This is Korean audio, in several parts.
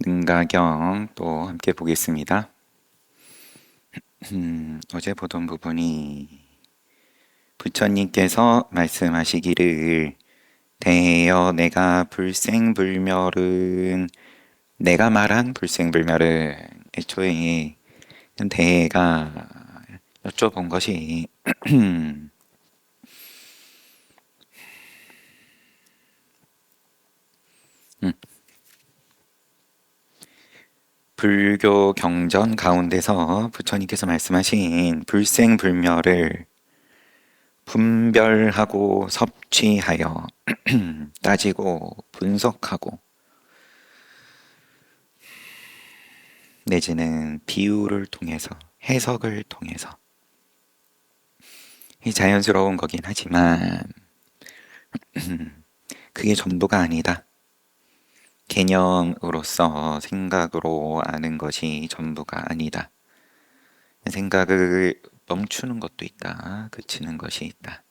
능가경 또 함께 보겠습니다. 어제 보던 부분이 부처님께서 말씀하시기를 대여 내가 불생불멸은 내가 말한 불생불멸은 애초에 대가 여쭤본 것이 불교 경전 가운데서 부처님께서 말씀하신 불생불멸을 분별하고 섭취하여 따지고 분석하고 내지는 비유를 통해서 해석을 통해서 자연스러운 거긴 하지만 그게 전부가 아니다. 개념으로서 생각으로 아는 것이 전부가 아니다. 생각을 멈추는 것도 있다. 그치는 것이 있다.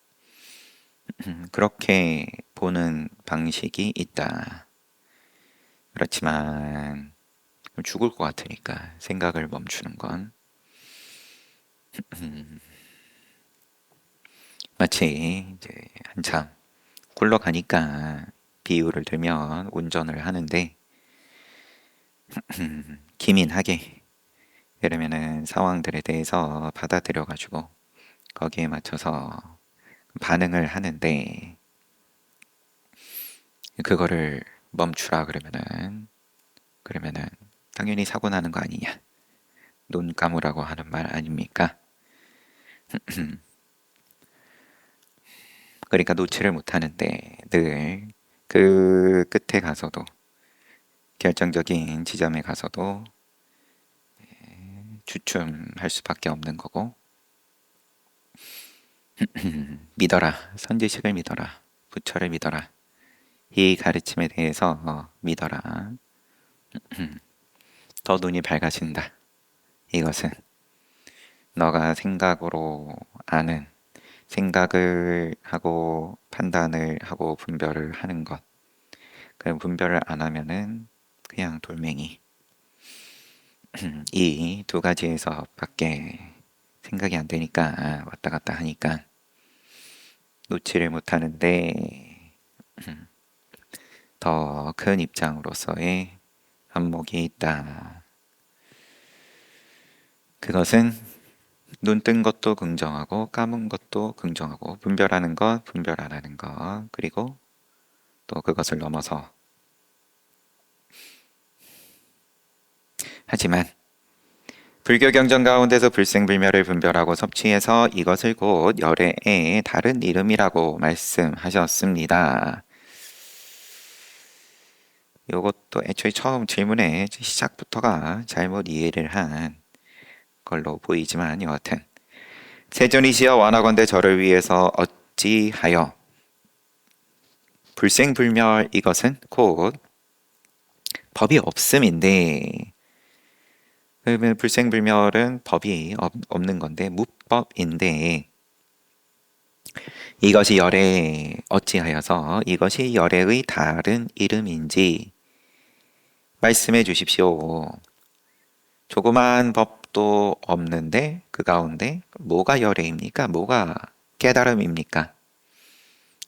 그렇게 보는 방식이 있다. 그렇지만 죽을 것 같으니까 생각을 멈추는 건 마치 이제 한참 굴러가니까 비유를 들면 운전을 하는데 기민하게 그러면은 상황들에 대해서 받아들여 가지고 거기에 맞춰서 반응을 하는데 그거를 멈추라 그러면은 당연히 사고 나는 거 아니냐. 눈 감으라고 하는 말 아닙니까? 그러니까 놓지를 못하는데 늘 그 끝에 가서도 결정적인 지점에 가서도 주춤할 수밖에 없는 거고 믿어라. 선지식을 믿어라. 부처를 믿어라. 이 가르침에 대해서 믿어라. 더 눈이 밝아진다. 이것은 너가 생각으로 아는 생각을 하고 판단을 하고 분별을 하는 것. 그 분별을 안 하면은 그냥 돌멩이. 이 두 가지에서 밖에 생각이 안 되니까 왔다 갔다 하니까 놓지를 못하는데 더 큰 입장으로서의 안목이 있다. 그것은 눈 뜬 것도 긍정하고 감은 것도 긍정하고 분별하는 것, 분별 안 하는 것 그리고 또 그것을 넘어서 하지만 불교 경전 가운데서 불생불멸을 분별하고 섭취해서 이것을 곧 열애의 다른 이름이라고 말씀하셨습니다. 이것도 애초에 처음 질문의 시작부터가 잘못 이해를 한 걸로 보이지만 여하튼 세존이시여 원하건대 저를 위해서 어찌하여 불생불멸 이것은 곧 법이 없음인데 그러면 불생불멸은 법이 없는 건데 무법인데 이것이 열애 어찌하여서 이것이 열애의 다른 이름인지 말씀해 주십시오. 조그만 법도 없는데 그 가운데 뭐가 열애입니까? 뭐가 깨달음입니까?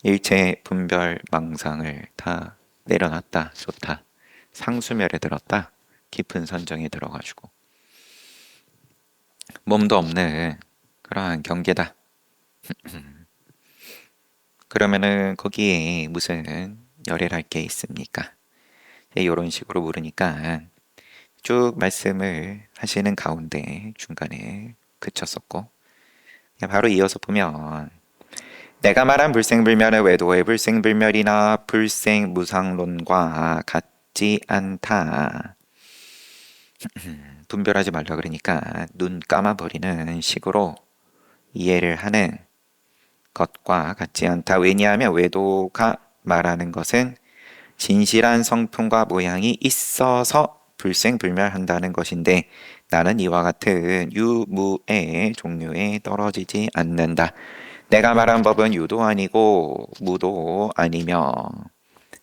일체 분별 망상을 다 내려놨다. 좋다. 상수멸에 들었다. 깊은 선정에 들어가지고 몸도 없는 그러한 경계다. 그러면은 거기에 무슨 열애랄 게 있습니까? 이런 식으로 물으니까 쭉 말씀을 하시는 가운데 중간에 그쳤었고 바로 이어서 보면 내가 말한 불생불멸의 외도의 불생불멸이나 불생무상론과 같지 않다. 분별하지 말라 그러니까 눈 감아버리는 식으로 이해를 하는 것과 같지 않다. 왜냐하면 외도가 말하는 것은 진실한 성품과 모양이 있어서 불생불멸한다는 것인데 나는 이와 같은 유무의 종류에 떨어지지 않는다. 내가 말한 법은 유도 아니고 무도 아니며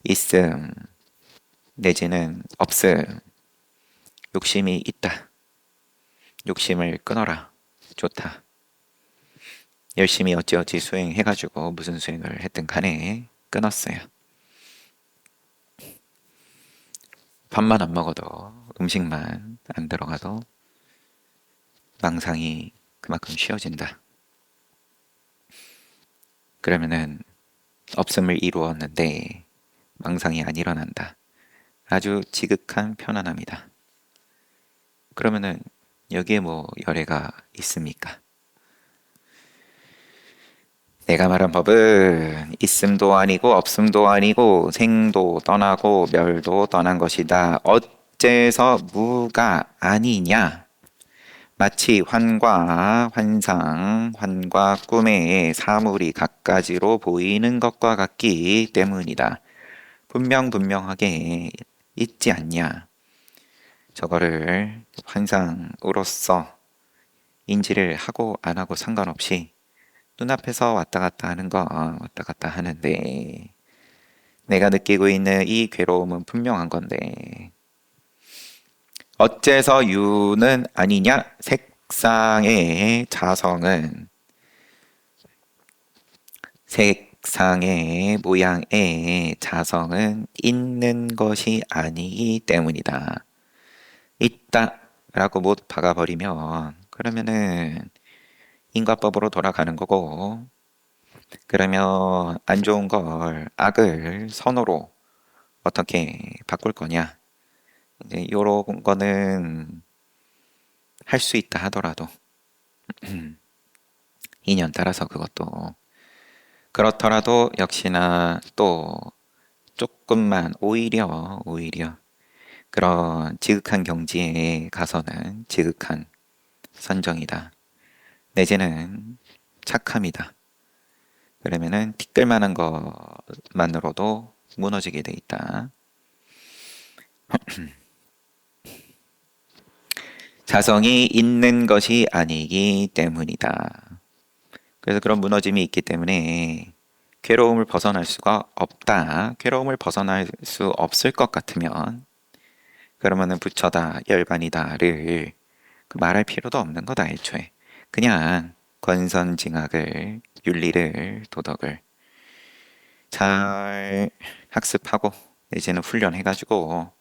있음 내지는 없음 욕심이 있다. 욕심을 끊어라. 좋다. 열심히 어찌어찌 수행해가지고 무슨 수행을 했든 간에 끊었어요. 밥만 안 먹어도 음식만 안 들어가도 망상이 그만큼 쉬워진다. 그러면은 없음을 이루었는데 망상이 안 일어난다. 아주 지극한 편안함이다. 그러면은 여기에 뭐 열애가 있습니까? 내가 말한 법은 있음도 아니고 없음도 아니고 생도 떠나고 멸도 떠난 것이다. 어째서 무가 아니냐? 마치 환과 환상, 환과 꿈의 사물이 갖가지로 보이는 것과 같기 때문이다. 분명하게 있지 않냐? 저거를 환상으로서 인지를 하고 안 하고 상관없이 눈앞에서 왔다 갔다 하는 거 왔다 갔다 하는데 내가 느끼고 있는 이 괴로움은 분명한 건데 어째서 유는 아니냐? 색상의 자성은 색상의 모양의 자성은 있는 것이 아니기 때문이다. 있다라고 못 박아버리면 그러면은 인과법으로 돌아가는 거고 그러면 안 좋은 걸 악을 선호로 어떻게 바꿀 거냐 이제 요런 거는 할 수 있다 하더라도 인연 따라서 그것도 그렇더라도 역시나 또 조금만 오히려 그런 지극한 경지에 가서는 지극한 선정이다. 내지는 착함이다. 그러면은 티끌만한 것만으로도 무너지게 돼 있다. 자성이 있는 것이 아니기 때문이다. 그래서 그런 무너짐이 있기 때문에 괴로움을 벗어날 수가 없다. 괴로움을 벗어날 수 없을 것 같으면 그러면은 부처다, 열반이다를 말할 필요도 없는 거다 애초에. 그냥 권선징악을, 윤리를, 도덕을 잘 학습하고 이제는 훈련해가지고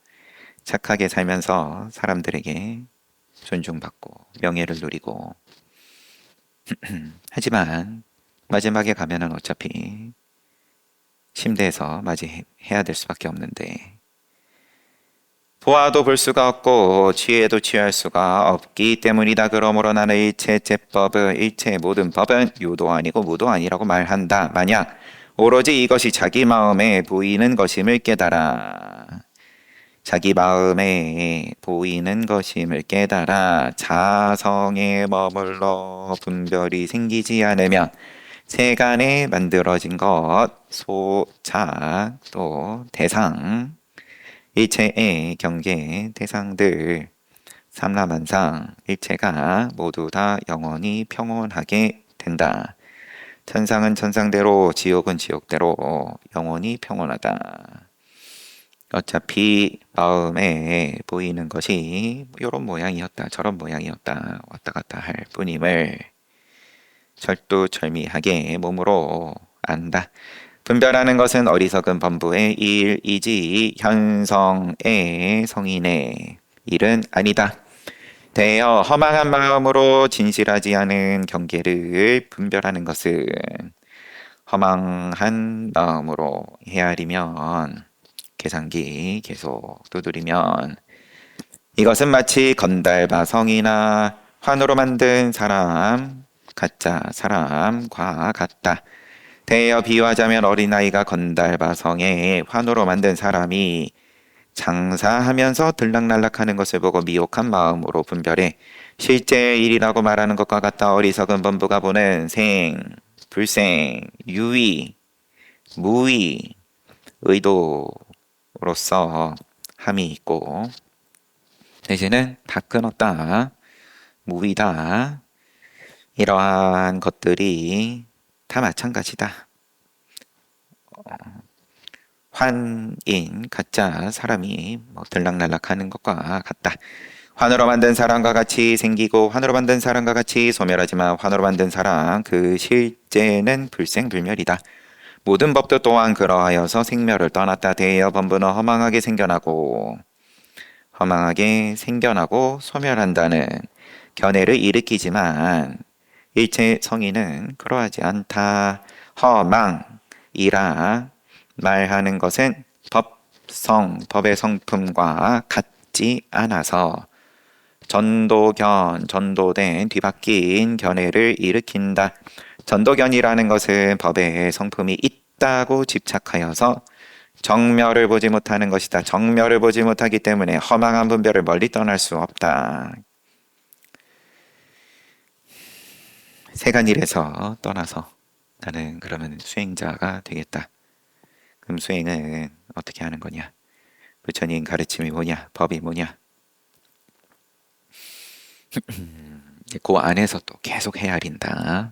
착하게 살면서 사람들에게 존중받고 명예를 누리고 하지만 마지막에 가면은 어차피 침대에서 맞이해야 될 수밖에 없는데 보아도 볼 수가 없고 취해도 취할 수가 없기 때문이다. 그러므로 나는 일체 모든 법은 유도 아니고 무도 아니라고 말한다. 만약 오로지 이것이 자기 마음에 보이는 것임을 깨달아. 자기 마음에 보이는 것임을 깨달아 자성에 머물러 분별이 생기지 않으면 세간에 만들어진 것, 소자, 또 대상, 일체의 경계 대상들, 삼라만상, 일체가 모두 다 영원히 평온하게 된다. 천상은 천상대로, 지옥은 지옥대로 영원히 평온하다. 어차피 마음에 보이는 것이 이런 모양이었다, 저런 모양이었다, 왔다 갔다 할 뿐임을 절두절미하게 몸으로 안다. 분별하는 것은 어리석은 범부의 일이지 현성의 성인의 일은 아니다. 되어 허망한 마음으로 진실하지 않은 경계를 분별하는 것은 허망한 마음으로 헤아리면 계산기 계속 두드리면 이것은 마치 건달바성이나 환으로 만든 사람, 가짜 사람과 같다. 대여 비유하자면 어린아이가 건달바성에 환으로 만든 사람이 장사하면서 들락날락하는 것을 보고 미혹한 마음으로 분별해 실제 일이라고 말하는 것과 같다. 어리석은 범부가 보는 생, 불생, 유의, 무의, 의도로서 함이 있고 대신은 다 끊었다. 무의다. 이러한 것들이 다 마찬가지다. 환인, 가짜 사람이 들락날락하는 것과 같다. 환으로 만든 사람과 같이 생기고 환으로 만든 사람과 같이 소멸하지만 환으로 만든 사람 그 실제는 불생불멸이다. 모든 법도 또한 그러하여서 생멸을 떠났다. 대여 범부는 허망하게 생겨나고 소멸한다는 견해를 일으키지만 일체 성인은 그러하지 않다. 허망이라 말하는 것은 법의 성품과 같지 않아서 전도된 뒤바뀐 견해를 일으킨다. 전도견이라는 것은 법의 성품이 있다고 집착하여서 정멸을 보지 못하는 것이다. 정멸을 보지 못하기 때문에 허망한 분별을 멀리 떠날 수 없다. 세간일에서 떠나서 나는 그러면 수행자가 되겠다. 그럼 수행은 어떻게 하는 거냐? 부처님 가르침이 뭐냐? 법이 뭐냐? 그 안에서 또 계속 헤아린다.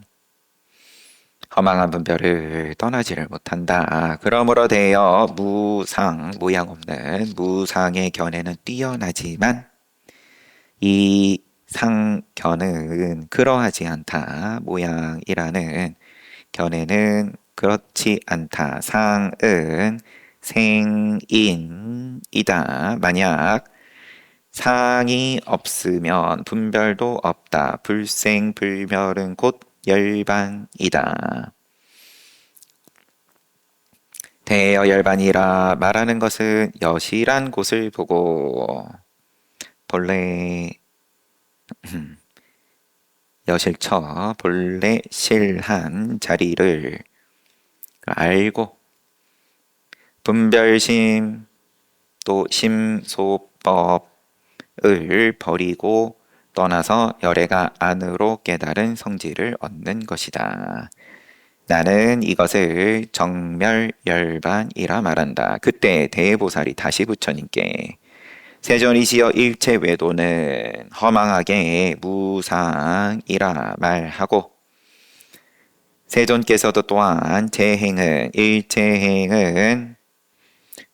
허망한 분별을 떠나지를 못한다. 그러므로 되어 모양 없는 무상의 견해는 뛰어나지만 이 상견은 그러하지 않다. 모양이라는 견해는 그렇지 않다. 상은 생인이다. 만약 상이 없으면 분별도 없다. 불생불멸은 곧 열반이다. 대여 열반이라 말하는 것은 여실한 곳을 보고 본래 여실처 본래 실한 자리를 알고 분별심 또 심소법을 버리고 떠나서 열애가 안으로 깨달은 성질을 얻는 것이다. 나는 이것을 정멸열반이라 말한다. 그때 대보살이 다시 부처님께 세존이시여 일체 외도는 허망하게 무상이라 말하고 세존께서도 또한 일체 행은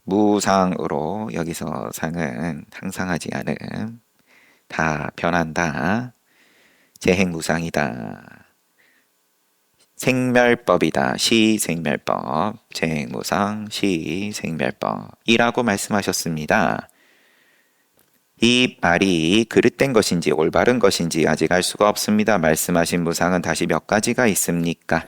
무상으로 여기서 상은 항상하지 않음 다 변한다. 재행무상이다. 생멸법이다. 시생멸법, 재행무상, 시생멸법이라고 말씀하셨습니다. 이 말이 그릇된 것인지 올바른 것인지 아직 알 수가 없습니다. 말씀하신 무상은 다시 몇 가지가 있습니까?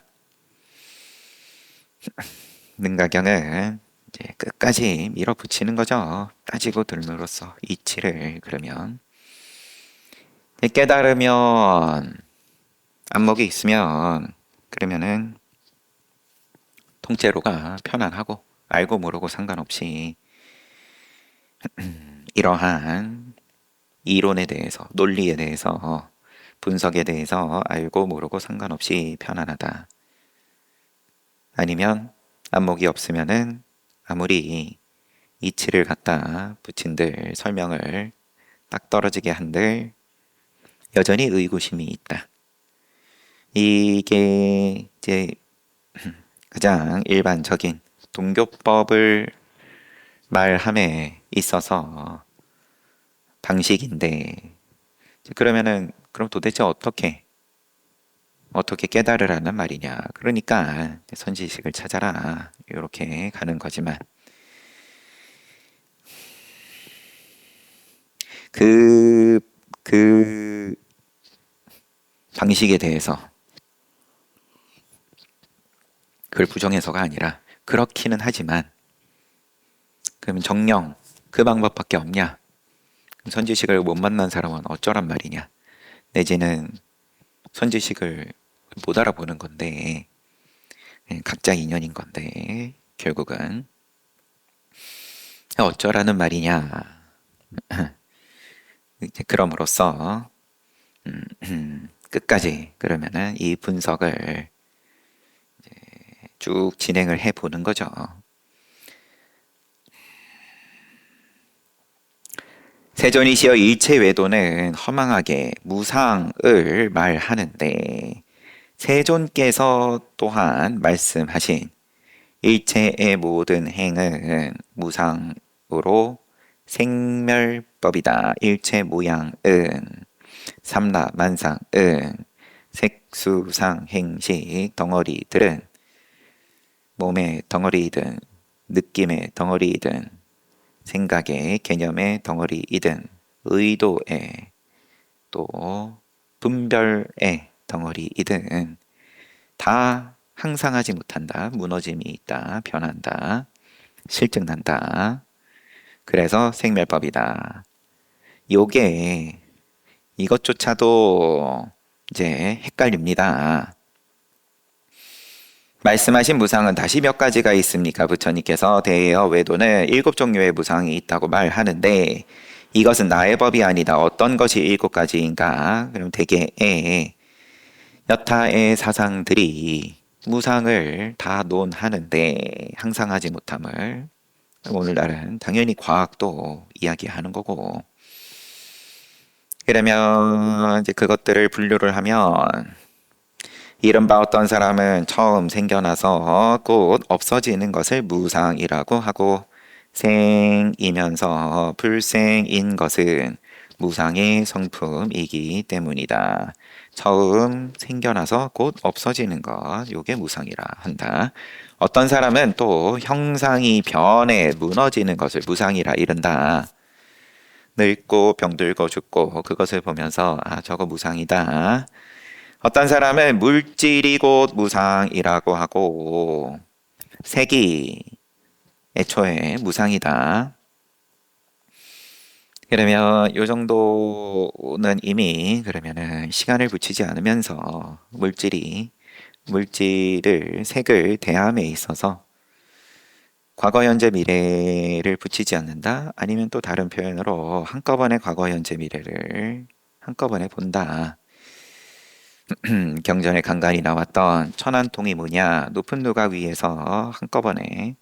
능가경은 이제 끝까지 밀어붙이는 거죠. 따지고 들므로써 이치를 그러면 깨달으면 안목이 있으면 그러면은 통째로가 편안하고 알고 모르고 상관없이 이러한 이론에 대해서 논리에 대해서 분석에 대해서 알고 모르고 상관없이 편안하다. 아니면 안목이 없으면은 아무리 이치를 갖다 붙인들 설명을 딱 떨어지게 한들 여전히 의구심이 있다. 이게 이제 가장 일반적인 동교법을 말함에 있어서 방식인데 그러면은 그럼 도대체 어떻게 깨달으라는 말이냐? 그러니까 선지식을 찾아라 이렇게 가는 거지만 그 방식에 대해서 그걸 부정해서가 아니라 그렇기는 하지만 그러면 정령 그 방법밖에 없냐? 그럼 선지식을 못 만난 사람은 어쩌란 말이냐? 내지는 선지식을 못 알아보는 건데 각자 인연인 건데 결국은 어쩌라는 말이냐? 그럼으로써 끝까지 그러면은 이 분석을 쭉 진행을 해 보는 거죠. 세존이시여 일체 외도는 허망하게 무상을 말하는데 세존께서 또한 말씀하신 일체의 모든 행은 무상으로 생멸법이다. 일체 모양은 삼라 만상은 색수상 행식 덩어리들은 몸의 덩어리이든 느낌의 덩어리이든 생각의 개념의 덩어리이든 의도의 또 분별의 덩어리이든 다 항상하지 못한다. 무너짐이 있다. 변한다. 실증난다. 그래서 생멸법이다. 요게 이것조차도 이제 헷갈립니다. 말씀하신 무상은 다시 몇 가지가 있습니까? 부처님께서 대여 외도는 7종류의 무상이 있다고 말하는데 이것은 나의 법이 아니다. 어떤 것이 7가지인가? 그럼 대개의 여타의 사상들이 무상을 다 논하는데 항상하지 못함을 오늘날은 당연히 과학도 이야기하는 거고 그러면 이제 그것들을 분류를 하면 이른바 어떤 사람은 처음 생겨나서 곧 없어지는 것을 무상이라고 하고 생이면서 불생인 것은 무상의 성품이기 때문이다. 처음 생겨나서 곧 없어지는 것, 요게 무상이라 한다. 어떤 사람은 또 형상이 변해 무너지는 것을 무상이라 이른다. 늙고 병들고 죽고 그것을 보면서 아 저거 무상이다. 어떤 사람은 물질이 곧 무상이라고 하고 색이 애초에 무상이다. 그러면 요 정도는 이미 그러면은 시간을 붙이지 않으면서 물질을 색을 대함에 있어서 과거 현재 미래를 붙이지 않는다. 아니면 또 다른 표현으로 한꺼번에 과거 현재 미래를 한꺼번에 본다. 경전에 간간히 나왔던 천안통이 뭐냐? 높은 누각 위에서 한꺼번에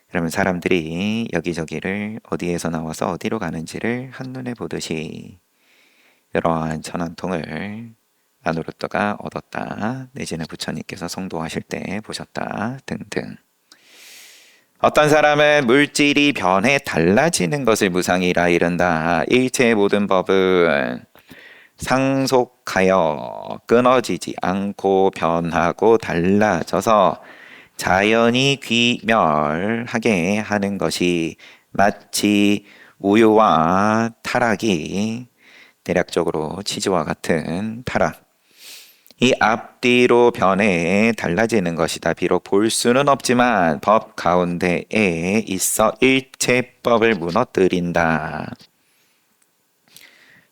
그러면 사람들이 여기저기를 어디에서 나와서 어디로 가는지를 한눈에 보듯이 이러한 천안통을 아누르트가 얻었다. 내지는 부처님께서 성도하실 때 보셨다. 등등. 어떤 사람은 물질이 변해 달라지는 것을 무상이라 이른다. 일체의 모든 법은 상속하여 끊어지지 않고 변하고 달라져서 자연히 귀멸하게 하는 것이 마치 우유와 타락이 대략적으로 치즈와 같은 타락 이 앞뒤로 변해 달라지는 것이다. 비록 볼 수는 없지만 법 가운데에 있어 일체법을 무너뜨린다.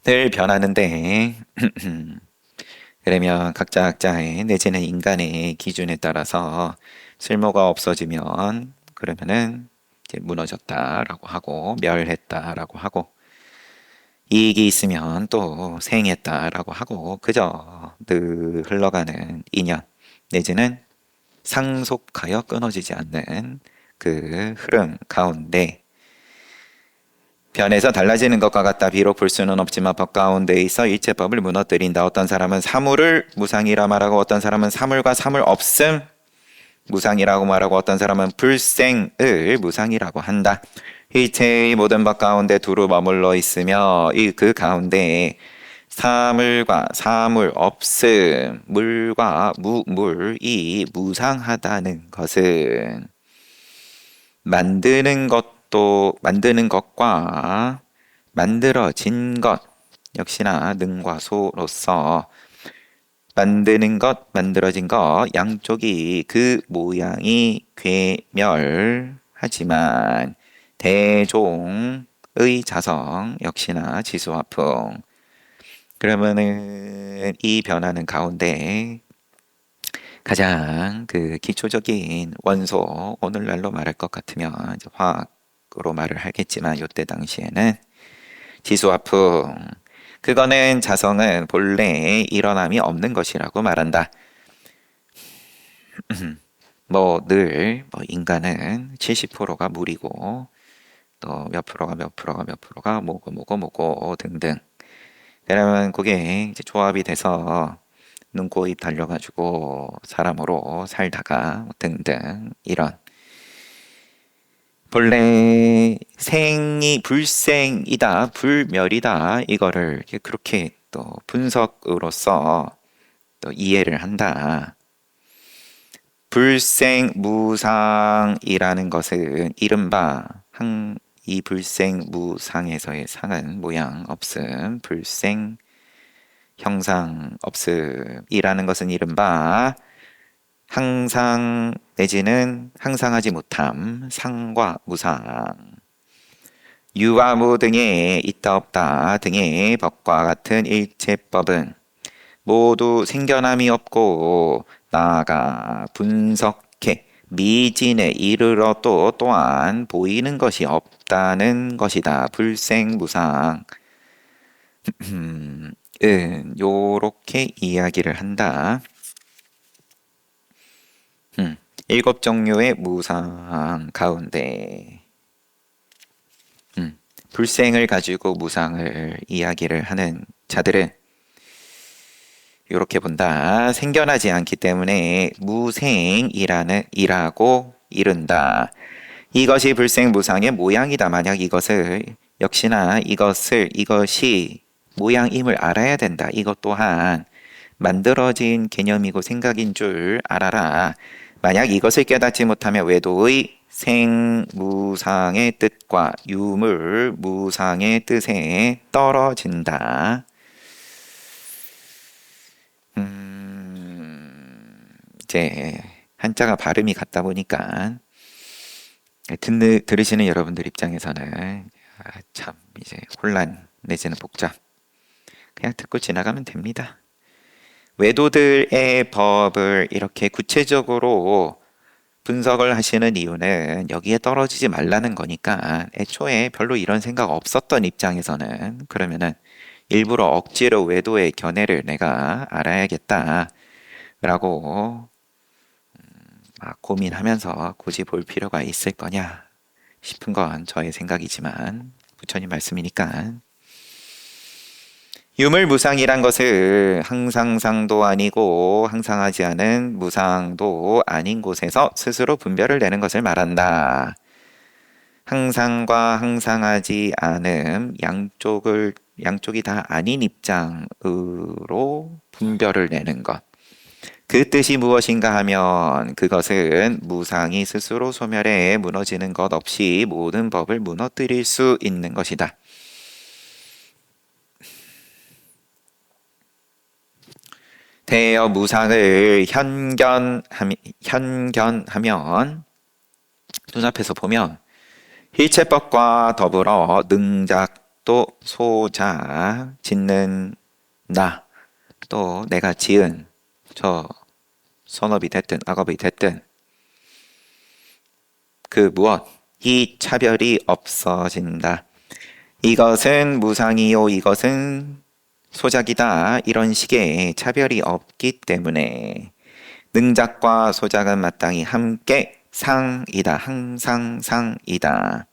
늘 변하는데 그러면 각자의 내지는 인간의 기준에 따라서 쓸모가 없어지면 그러면은 이제 무너졌다라고 하고 멸했다라고 하고 이익이 있으면 또 생했다라고 하고 그저 늘 흘러가는 인연 내지는 상속하여 끊어지지 않는 그 흐름 가운데 변해서 달라지는 것과 같다. 비록 볼 수는 없지만 법 가운데 있어 일체법을 무너뜨린다. 어떤 사람은 사물을 무상이라 말하고 어떤 사람은 사물과 사물 없음 무상이라고 말하고 어떤 사람은 불생을 무상이라고 한다. 일체의 모든 법 가운데 두루 머물러 있으며 그 가운데 사물과 사물 없음 물과 무물이 무상하다는 것은 만드는 것과 만들어진 것 역시나 능과 소로서 만드는 것, 만들어진 것 양쪽이 그 모양이 괴멸하지만 대종의 자성 역시나 지수화풍 그러면은 이 변화는 가운데 가장 그 기초적인 원소 오늘날로 말할 것 같으면 이제 화학으로 말을 하겠지만 요때 당시에는 지수화풍 그거는 자성은 본래 일어남이 없는 것이라고 말한다. 뭐 늘 인간은 70%가 물이고 또 몇 프로가 뭐고 등등. 그러면 그게 이제 조합이 돼서 눈, 코, 입 달려가지고 사람으로 살다가 등등 이런 본래 생이 불생이다, 불멸이다, 이거를 이렇게 그렇게 또 분석으로서 또 이해를 한다. 불생무상이라는 것은 이른바 이 불생무상에서의 상은 모양 없음, 불생 형상 없음이라는 것은 이른바 항상 내지는 항상하지 못함, 상과 무상, 유아무 등의 있다 없다 등의 법과 같은 일체법은 모두 생겨남이 없고 나아가 분석해 미진에 이르러 또한 보이는 것이 없다는 것이다. 불생무상. 요렇게 이야기를 한다. 일곱 종류의 무상 가운데 불생을 가지고 무상을 이야기를 하는 자들은 이렇게 본다. 생겨나지 않기 때문에 무생이라고 이른다. 이것이 불생무상의 모양이다. 만약 역시나 이것이 모양임을 알아야 된다. 이것 또한 만들어진 개념이고 생각인 줄 알아라. 만약 이것을 깨닫지 못하면 외도의 생무상의 뜻과 유물무상의 뜻에 떨어진다. 이제 한자가 발음이 같다 보니까 들으시는 여러분들 입장에서는 참 이제 혼란 내지는 복잡, 그냥 듣고 지나가면 됩니다. 외도들의 법을 이렇게 구체적으로 분석을 하시는 이유는 여기에 떨어지지 말라는 거니까, 애초에 별로 이런 생각 없었던 입장에서는 그러면은 일부러 억지로 외도의 견해를 내가 알아야겠다 라고 막 고민하면서 굳이 볼 필요가 있을 거냐 싶은 건 저의 생각이지만 부처님 말씀이니까. 유물무상이란 것은 항상상도 아니고 항상하지 않은 무상도 아닌 곳에서 스스로 분별을 내는 것을 말한다. 항상과 항상하지 않음 양쪽이 다 아닌 입장으로 분별을 내는 것. 그 뜻이 무엇인가 하면 그것은 무상이 스스로 소멸해 무너지는 것 없이 모든 법을 무너뜨릴 수 있는 것이다. 대여 무상을 현견하면 눈앞에서 보면 일체법과 더불어 능작도 소작 짓는 나, 또 내가 지은 저 선업이 됐든 악업이 됐든 그 무엇 이 차별이 없어진다. 이것은 무상이요, 이것은 소작이다, 이런 식의 차별이 없기 때문에 능작과 소작은 마땅히 함께 상이다, 항상 상이다.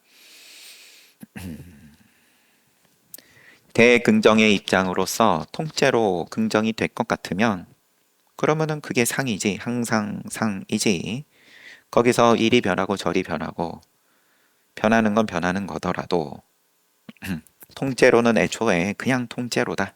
대긍정의 입장으로서 통째로 긍정이 될 것 같으면 그러면은 그게 상이지, 항상 상이지. 거기서 이리 변하고 저리 변하고 변하는 건 변하는 거더라도 통째로는 애초에 그냥 통째로다.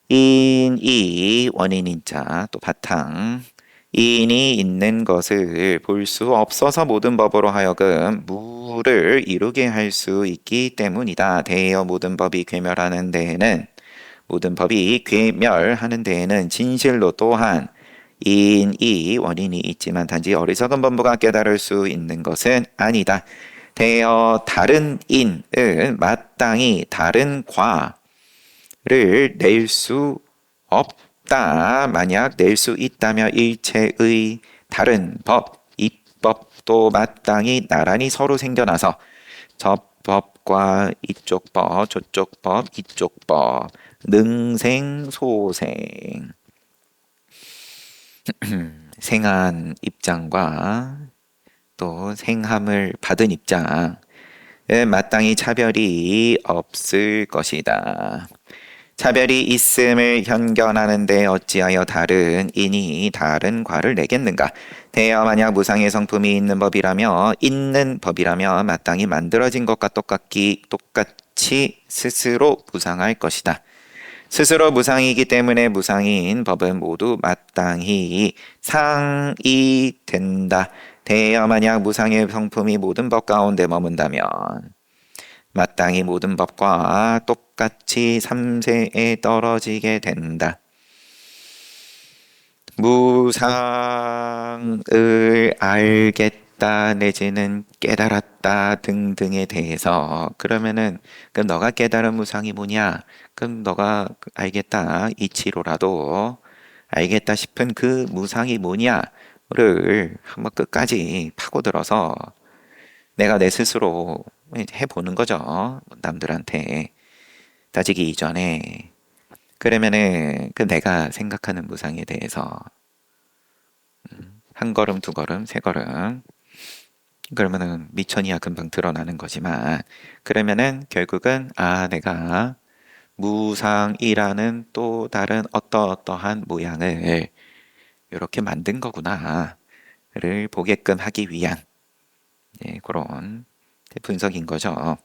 인이 원인인자, 또 바탕, 인이 있는 것을 볼 수 없어서 모든 법으로 하여금 무를 이루게 할 수 있기 때문이다. 대여 모든 법이 괴멸하는 데에는 진실로 또한 인이 원인이 있지만 단지 어리석은 범부가 깨달을 수 있는 것은 아니다. 대여 다른 인은 마땅히 다른 과를 낼 수 없다. 만약 낼 수 있다면 일체의 다른 법, 입법도 마땅히 나란히 서로 생겨나서 저 법과 이쪽 법, 저쪽 법, 이쪽 법, 능생소생, 생한 입장과 또 생함을 받은 입장에 마땅히 차별이 없을 것이다. 차별이 있음을 현견하는데 어찌하여 다른 인이 다른 과를 내겠는가? 대여 만약 무상의 성품이 있는 법이라며 마땅히 만들어진 것과 똑같이 스스로 무상할 것이다. 스스로 무상이기 때문에 무상인 법은 모두 마땅히 상이 된다. 대여 만약 무상의 성품이 모든 법 가운데 머문다면 마땅히 모든 법과 똑같이 삼세에 떨어지게 된다. 무상을 알겠다 내지는 깨달았다 등등에 대해서 그러면은 그럼 너가 깨달은 무상이 뭐냐? 그럼 너가 알겠다 이치로라도 알겠다 싶은 그 무상이 뭐냐를 한번 끝까지 파고들어서 내가 내 스스로 해보는 거죠. 남들한테 따지기 이전에. 그러면은 그 내가 생각하는 무상에 대해서 한 걸음, 두 걸음, 세 걸음 그러면은 미천이야 금방 드러나는 거지만 그러면은 결국은 내가 무상이라는 또 다른 어떠한 모양을 이렇게 만든 거구나를 보게끔 하기 위한 그런 분석인 거죠.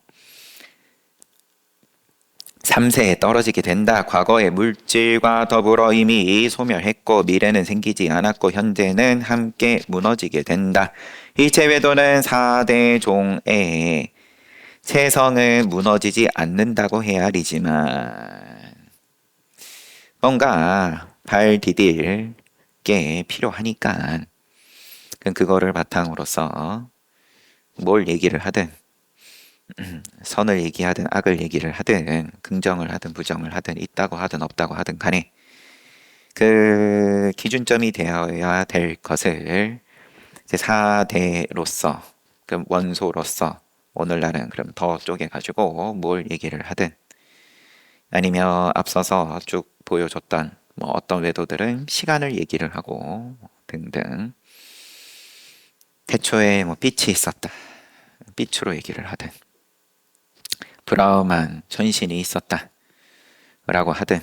3세에 떨어지게 된다. 과거의 물질과 더불어 이미 소멸했고 미래는 생기지 않았고 현재는 함께 무너지게 된다. 일체 외도는 4대 종의 세성은 무너지지 않는다고 헤아리지만 뭔가 발 디딜 게 필요하니까 그거를 바탕으로서 뭘 얘기를 하든 선을 얘기하든 악을 얘기를 하든 긍정을 하든 부정을 하든 있다고 하든 없다고 하든 간에 그 기준점이 되어야 될 것을 이제 사대로서 그 원소로서 오늘날은 그럼 더 쪼개가지고 뭘 얘기를 하든 아니면 앞서서 쭉 보여줬던 뭐 어떤 외도들은 시간을 얘기를 하고 등등 태초에 뭐 빛이 있었다 빛으로 얘기를 하든 브라움한 전신이 있었다 라고 하든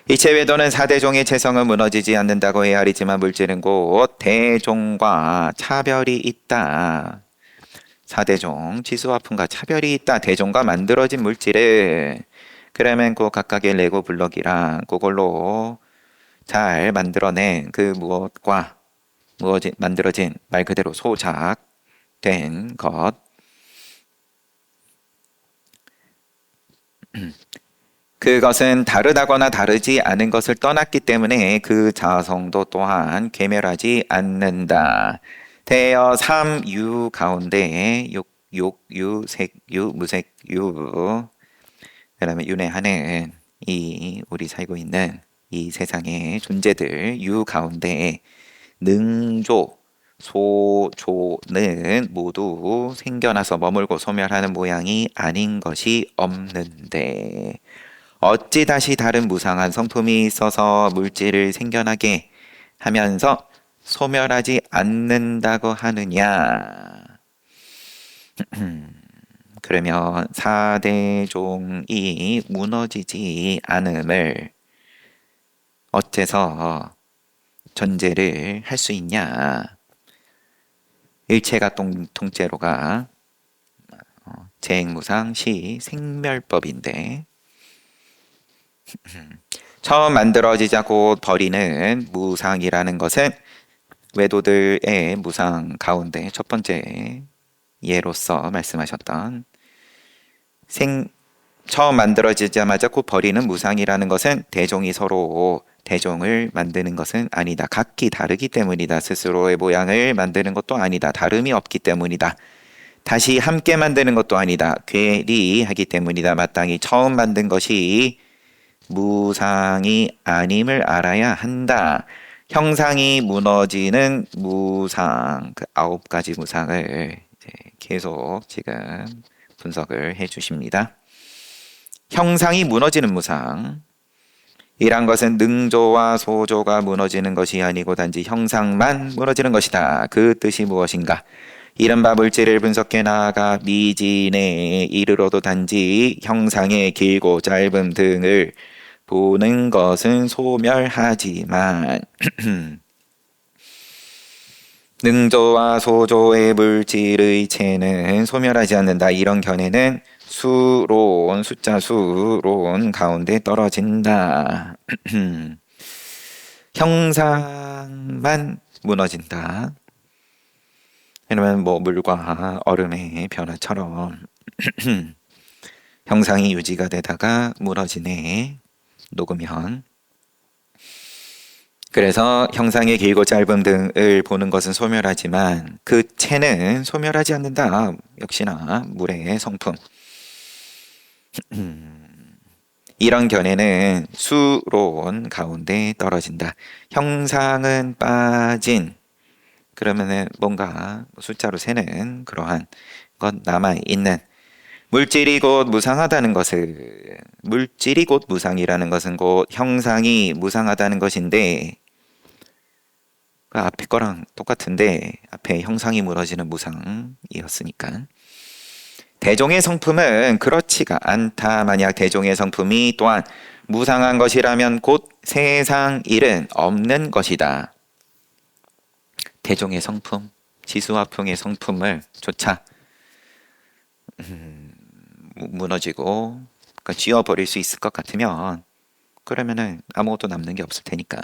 이체 외도는 4대종의 체성은 무너지지 않는다고 헤아리지만 물질은 곧 대종과 차별이 있다. 4대종 지수화풍과 차별이 있다. 대종과 만들어진 물질은 그러면 그 각각의 레고 블럭이랑 그걸로 잘 만들어낸 그 무엇과 만들어진 말 그대로 소작된 것 그것은 다르다거나 다르지 않은 것을 떠났기 때문에 그 자성도 또한 괴멸하지 않는다. 대여 삼유 가운데 욕유, 색유, 무색유 그다음에 윤회하는 이 우리 살고 있는 이 세상의 존재들 유 가운데 능조, 소조는 모두 생겨나서 머물고 소멸하는 모양이 아닌 것이 없는데 어찌 다시 다른 무상한 성품이 있어서 물질을 생겨나게 하면서 소멸하지 않는다고 하느냐? 그러면 4대종이 무너지지 않음을 어째서 전제를 할 수 있냐? 일체가 통째로가 재행무상 시 생멸법인데 처음 만들어지자 곧 버리는 무상이라는 것은 외도들의 무상 가운데 첫 번째 예로서 말씀하셨던 처음 만들어지자마자 곧 버리는 무상이라는 것은 대종이 서로 대종을 만드는 것은 아니다. 각기 다르기 때문이다. 스스로의 모양을 만드는 것도 아니다. 다름이 없기 때문이다. 다시 함께 만드는 것도 아니다. 괴리하기 때문이다. 마땅히 처음 만든 것이 무상이 아님을 알아야 한다. 형상이 무너지는 무상, 그 9가지 무상을 이제 계속 지금 분석을 해 주십니다. 형상이 무너지는 무상. 이란 것은 능조와 소조가 무너지는 것이 아니고 단지 형상만 무너지는 것이다. 그 뜻이 무엇인가? 이른바 물질을 분석해 나아가 미진에 이르러도 단지 형상의 길고 짧음 등을 보는 것은 소멸하지만 능조와 소조의 물질의 체는 소멸하지 않는다. 이런 견해는 수론, 숫자 수론 가운데 떨어진다. 형상만 무너진다. 왜냐면 뭐 물과 얼음의 변화처럼 형상이 유지가 되다가 무너지네. 녹으면. 그래서 형상의 길고 짧음 등을 보는 것은 소멸하지만 그 체는 소멸하지 않는다. 역시나 물의 성품. 이런 견해는 수론 가운데 떨어진다. 형상은 빠진, 그러면은 뭔가 숫자로 세는 그러한 것 남아있는 물질이 곧 무상하다는 것을, 물질이 곧 무상이라는 것은 곧 형상이 무상하다는 것인데, 그 앞에 거랑 똑같은데 앞에 형상이 무너지는 무상이었으니까. 대종의 성품은 그렇지가 않다. 만약 대종의 성품이 또한 무상한 것이라면 곧 세상 일은 없는 것이다. 대종의 성품, 지수화풍의 성품을 조차 무너지고 그러니까 쥐어버릴 수 있을 것 같으면 그러면은 아무것도 남는 게 없을 테니까.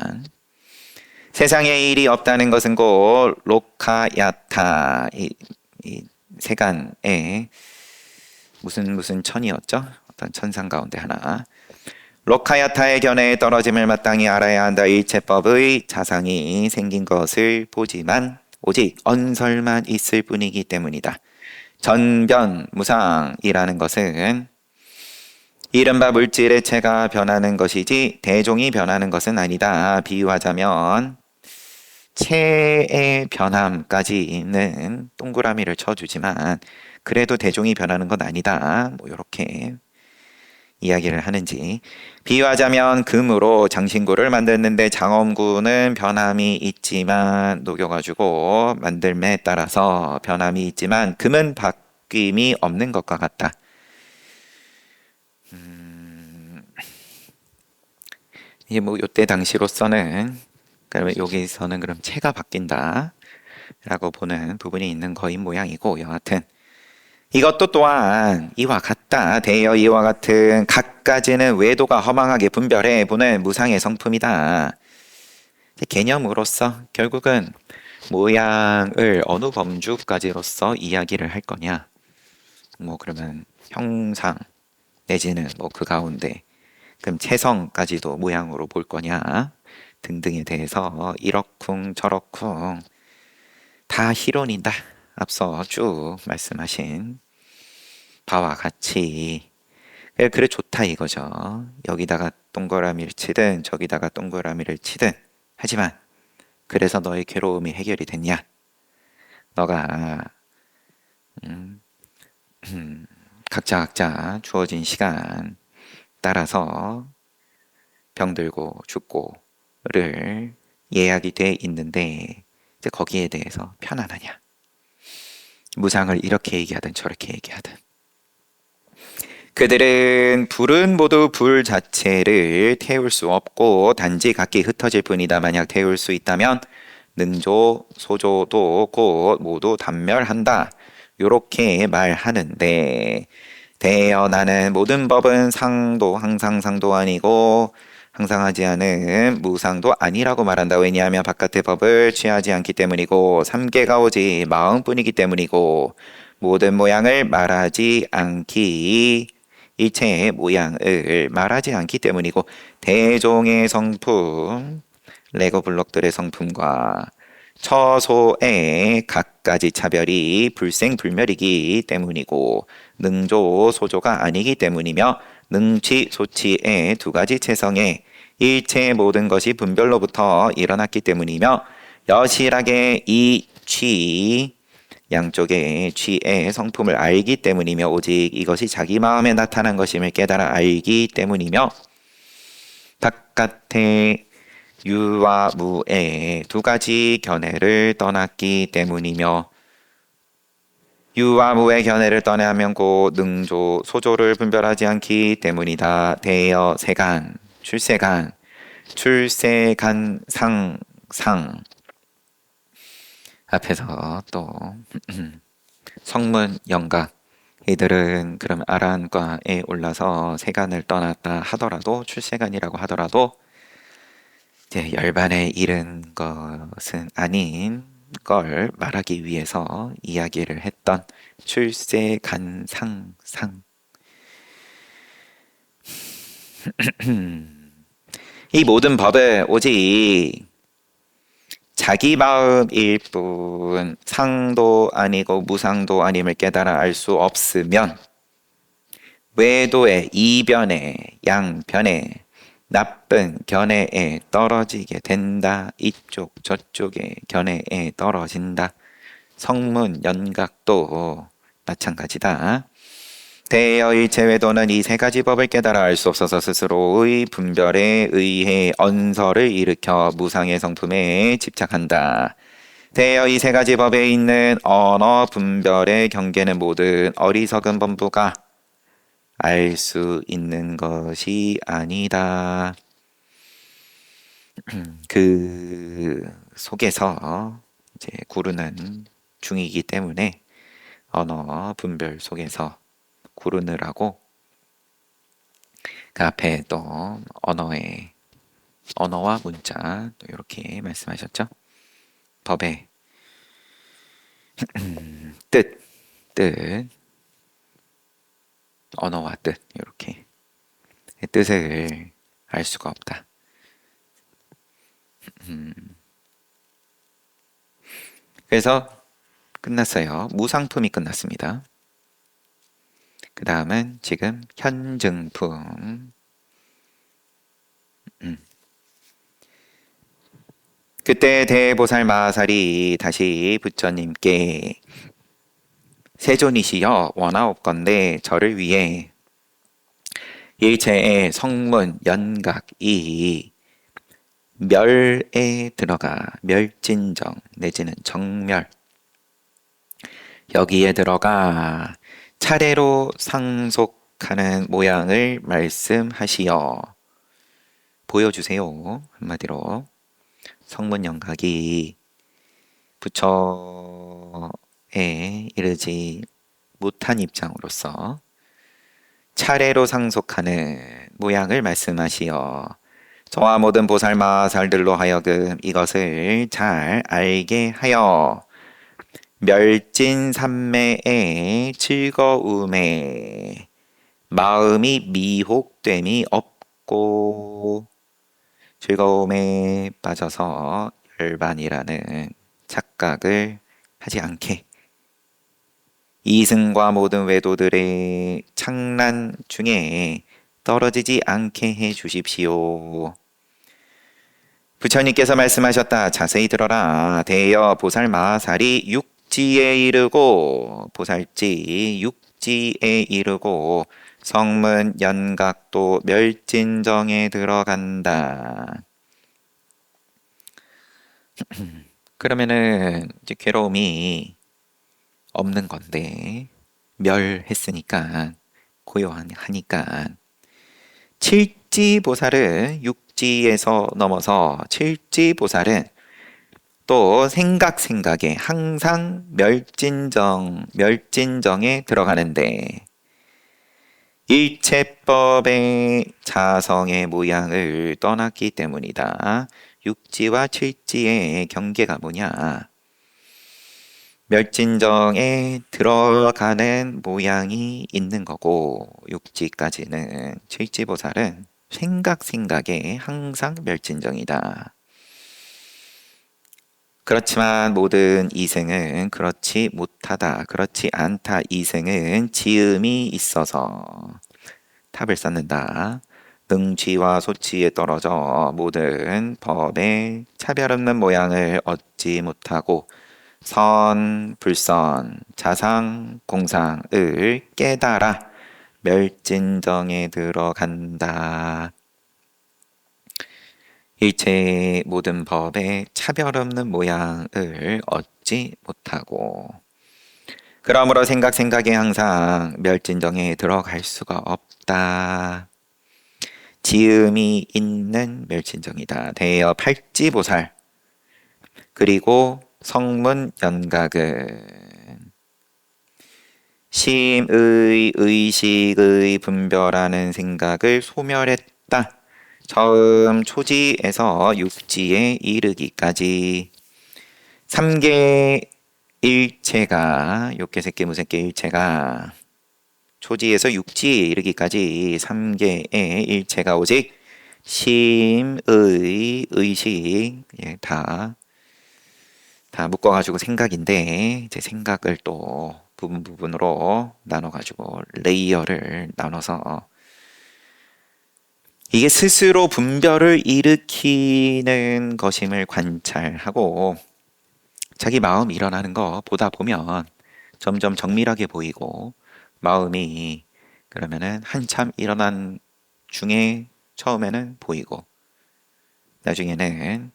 세상에 일이 없다는 것은 곧 로카야타, 이 세간에 무슨 천이었죠? 어떤 천상 가운데 하나. 로카야타의 견해에 떨어짐을 마땅히 알아야 한다. 일체법의 자상이 생긴 것을 보지만 오직 언설만 있을 뿐이기 때문이다. 전변무상이라는 것은 이른바 물질의 체가 변하는 것이지 대종이 변하는 것은 아니다. 비유하자면 체의 변함까지는 동그라미를 쳐주지만 그래도 대종이 변하는 건 아니다. 뭐 이렇게 이야기를 하는지. 비유하자면 금으로 장신구를 만드는데 장엄구는 변함이 있지만 녹여가지고 만들매에 따라서 변함이 있지만 금은 바뀜이 없는 것과 같다. 이게 뭐 요때 당시로서는 그러면 여기서는 그럼 체가 바뀐다 라고 보는 부분이 있는 거인 모양이고, 여하튼 이것도 또한 이와 같다. 대여 이와 같은 각가지는 외도가 허망하게 분별해 보는 무상의 성품이다. 개념으로서 결국은 모양을 어느 범주까지로서 이야기를 할 거냐, 뭐 그러면 형상 내지는 뭐 그 가운데 그럼 체성까지도 모양으로 볼 거냐 등등에 대해서 이러쿵 저러쿵 다 희론이다. 앞서 쭉 말씀하신 바와 같이. 그래 좋다 이거죠. 여기다가 동그라미를 치든 저기다가 동그라미를 치든. 하지만 그래서 너의 괴로움이 해결이 됐냐? 너가 각자 주어진 시간 따라서 병들고 죽고를 예약이 돼 있는데 이제 거기에 대해서 편안하냐? 무상을 이렇게 얘기하든 저렇게 얘기하든. 그들은 불은 모두 불 자체를 태울 수 없고 단지 각기 흩어질 뿐이다. 만약 태울 수 있다면 능조, 소조도 곧 모두 단멸한다. 요렇게 말하는데, 대여 나는 모든 법은 상도 항상 상도 아니고 항상하지 않은 무상도 아니라고 말한다. 왜냐하면 바깥의 법을 취하지 않기 때문이고 삼계가 오직 마음뿐이기 때문이고 모든 모양을 말하지 않기, 일체의 모양을 말하지 않기 때문이고 대종의 성품, 레고 블록들의 성품과 처소의 각가지 차별이 불생불멸이기 때문이고 능조 소조가 아니기 때문이며 능치 소치의 두 가지 체성에 일체의 모든 것이 분별로부터 일어났기 때문이며 여실하게 이 취 양쪽의 취의 성품을 알기 때문이며 오직 이것이 자기 마음에 나타난 것임을 깨달아 알기 때문이며 바깥의 유와 무의 두 가지 견해를 떠났기 때문이며 유와 무의 견해를 떠내하면 곧 능조, 소조를 분별하지 않기 때문이다. 대여 세간, 출세간, 출세간 상 앞에서 또 성문 영각 이들은 그럼 아란과에 올라서 세간을 떠났다 하더라도 출세간이라고 하더라도 이제 열반에 이른 것은 아닌 걸 말하기 위해서 이야기를 했던 출세간상상. 이 모든 법을 오직 자기 마음일 뿐 상도 아니고 무상도 아님을 깨달아 알 수 없으면 외도의 이변에 양변에 나쁜 견해에 떨어지게 된다. 이쪽 저쪽의 견해에 떨어진다. 성문 연각도 마찬가지다. 대여일체 외도는 이 세 가지 법을 깨달아 알 수 없어서 스스로의 분별에 의해 언설을 일으켜 무상의 성품에 집착한다. 대여 이 세 가지 법에 있는 언어 분별의 경계는 모든 어리석은 범부가 알 수 있는 것이 아니다. 그 속에서 이제 구르는 중이기 때문에 언어 분별 속에서 구르느라고 그 앞에 또 언어와 문자 또 이렇게 말씀하셨죠. 법의 뜻, 언어와 뜻 이렇게 뜻을 알 수가 없다. 그래서 끝났어요. 무상품이 끝났습니다. 그 다음은 지금 현증품. 그때 대보살 마하살이 다시 부처님께 세존이시여 원하옵건대 저를 위해 일체의 성문 연각이 멸에 들어가 멸진정 내지는 정멸 여기에 들어가 차례로 상속하는 모양을 말씀하시어 보여주세요. 한마디로 성문 연각이 부처에 이르지 못한 입장으로서 차례로 상속하는 모양을 말씀하시어 저와 모든 보살마살들로 하여금 이것을 잘 알게 하여 멸진산매의 즐거움에 마음이 미혹됨이 없고 즐거움에 빠져서 열반이라는 착각을 하지 않게 이승과 모든 외도들의 창란 중에 떨어지지 않게 해 주십시오. 부처님께서 말씀하셨다. 자세히 들어라. 대여 보살마살이 육지에 이르고 보살지 육지에 이르고 성문 연각도 멸진정에 들어간다. 그러면은 이제 괴로움이 없는 건데 멸했으니까 고요하니까 칠지보살은 육지에서 넘어서 칠지보살은 또 생각에 항상 멸진정에 들어가는데 일체법의 자성의 모양을 떠났기 때문이다. 육지와 칠지의 경계가 뭐냐? 멸진정에 들어가는 모양이 있는 거고 육지까지는 칠지보살은 생각에 항상 멸진정이다. 그렇지만 모든 이생은 그렇지 못하다. 그렇지 않다. 이생은 지음이 있어서 탑을 쌓는다. 능지와 소치에 떨어져 모든 법의 차별 없는 모양을 얻지 못하고 선, 불선, 자상, 공상을 깨달아 멸진정에 들어간다. 일체 모든 법의 차별 없는 모양을 얻지 못하고 그러므로 생각에 항상 멸진정에 들어갈 수가 없다. 지음이 있는 멸진정이다. 대여 팔지보살. 그리고 성문 연각은 심의 의식의 분별하는 생각을 소멸했다. 처음 초지에서 육지에 이르기까지 삼계 일체가 욕계색계 무색계 일체가 초지에서 육지에 이르기까지 삼계의 일체가 오직 심의 의식 다 묶어가지고 생각인데 이제 생각을 또 부분으로 나눠가지고 레이어를 나눠서 이게 스스로 분별을 일으키는 것임을 관찰하고 자기 마음 일어나는 거 보다 보면 점점 정밀하게 보이고 마음이 그러면은 한참 일어난 중에 처음에는 보이고 나중에는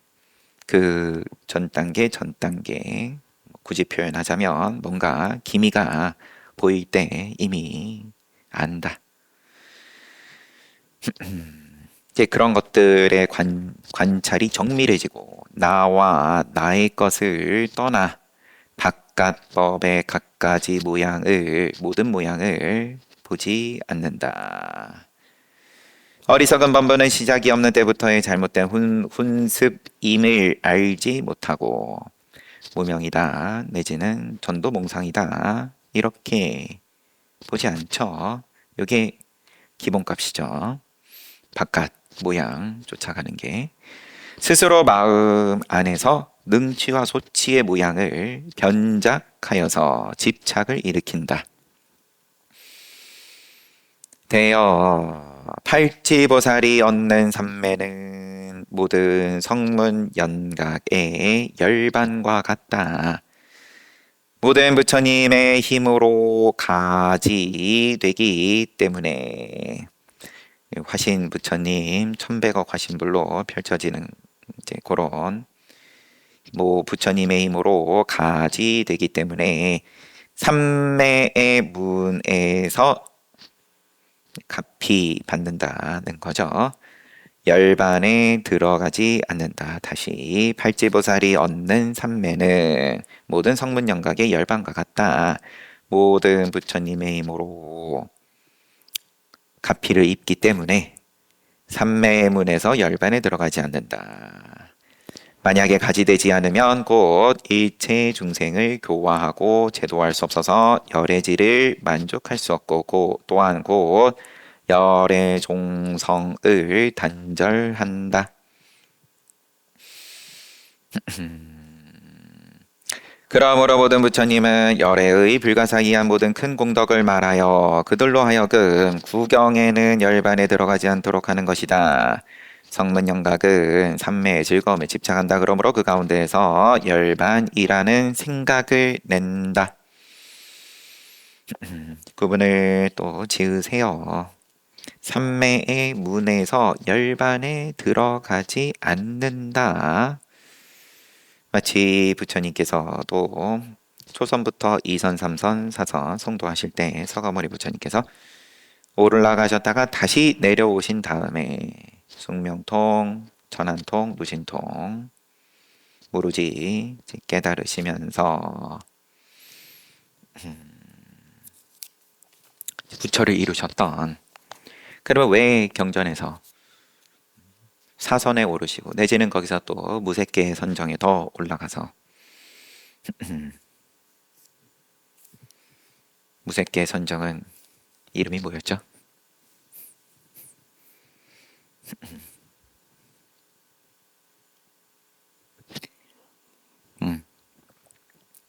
그 전 단계 굳이 표현하자면 뭔가 기미가 보일 때 이미 안다. 이제 그런 것들의 관찰이 정밀해지고 나와 나의 것을 떠나 바깥법의 갖가지 모든 모양을 보지 않는다. 어리석은 범부는 시작이 없는 때부터의 잘못된 훈습임을 알지 못하고 무명이다 내지는 전도몽상이다 이렇게 보지 않죠. 이게 기본값이죠. 바깥 모양 쫓아가는 게 스스로 마음 안에서 능치와 소치의 모양을 변작하여서 집착을 일으킨다. 대여 팔지보살이 얻는 삼매는 모든 성문 연각의 열반과 같다. 모든 부처님의 힘으로 가지되기 때문에 화신 부처님 1100억 화신불로 펼쳐지는 이제 그런 부처님의 힘으로 가지되기 때문에 삼매의 문에서 값이 받는다는 거죠. 열반에 들어가지 않는다. 다시 팔지보살이 얻는 삼매는 모든 성문 영각의 열반과 같다. 모든 부처님의 힘으로 가피를 입기 때문에 삼매의 문에서 열반에 들어가지 않는다. 만약에 가지되지 않으면 곧 일체 중생을 교화하고 제도할 수 없어서 열애지를 만족할 수 없고 또한 곧 열의 종성을 단절한다. 그러므로 모든 부처님은 열애의 불가사의한 모든 큰 공덕을 말하여 그들로 하여금 구경에는 열반에 들어가지 않도록 하는 것이다. 성문영각은 삼매의 즐거움에 집착한다. 그러므로 그 가운데에서 열반이라는 생각을 낸다. 구분을 또 지으세요. 삼매의 문에서 열반에 들어가지 않는다. 마치 부처님께서도 초선부터 2선, 3선, 4선 성도하실 때 서가모니 부처님께서 올라가셨다가 다시 내려오신 다음에 숙명통, 전한통, 무신통 오로지 깨달으시면서 부처를 이루셨던 그러면 왜 경전에서 사선에 오르시고 내지는 거기서 또 무색계 선정에 더 올라가서 무색계 선정은 이름이 뭐였죠?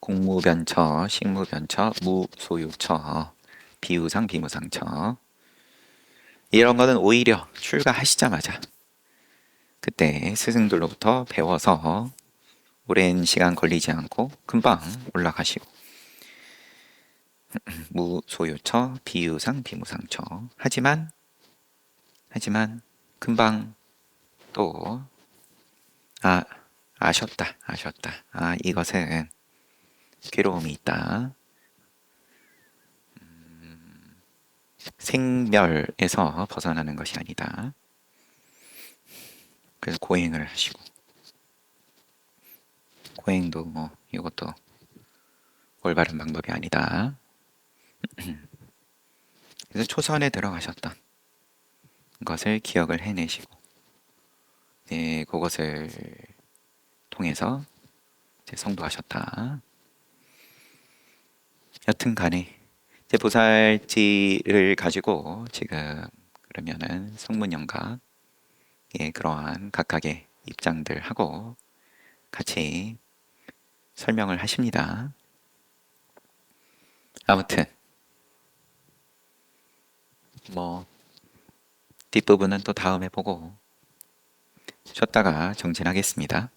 공무변처, 식무변처, 무소유처, 비우상, 비무상처 이런 거는 오히려 출가하시자마자 그때 스승들로부터 배워서 오랜 시간 걸리지 않고 금방 올라가시고 무소유처, 비유상, 비무상처 하지만 금방 또 아셨다. 이것은 괴로움이 있다. 생멸에서 벗어나는 것이 아니다. 그래서 고행을 하시고, 고행도 뭐 이것도 올바른 방법이 아니다. 그래서 초선에 들어가셨던 것을 기억을 해내시고, 네, 그것을 통해서 이제 성도하셨다. 여튼 간에 이제 보살지를 가지고 지금 그러면은 성문영각 그러한 각각의 입장들하고 같이 설명을 하십니다. 아무튼 뭐 뒷부분은 또 다음에 보고 쉬었다가 정진하겠습니다.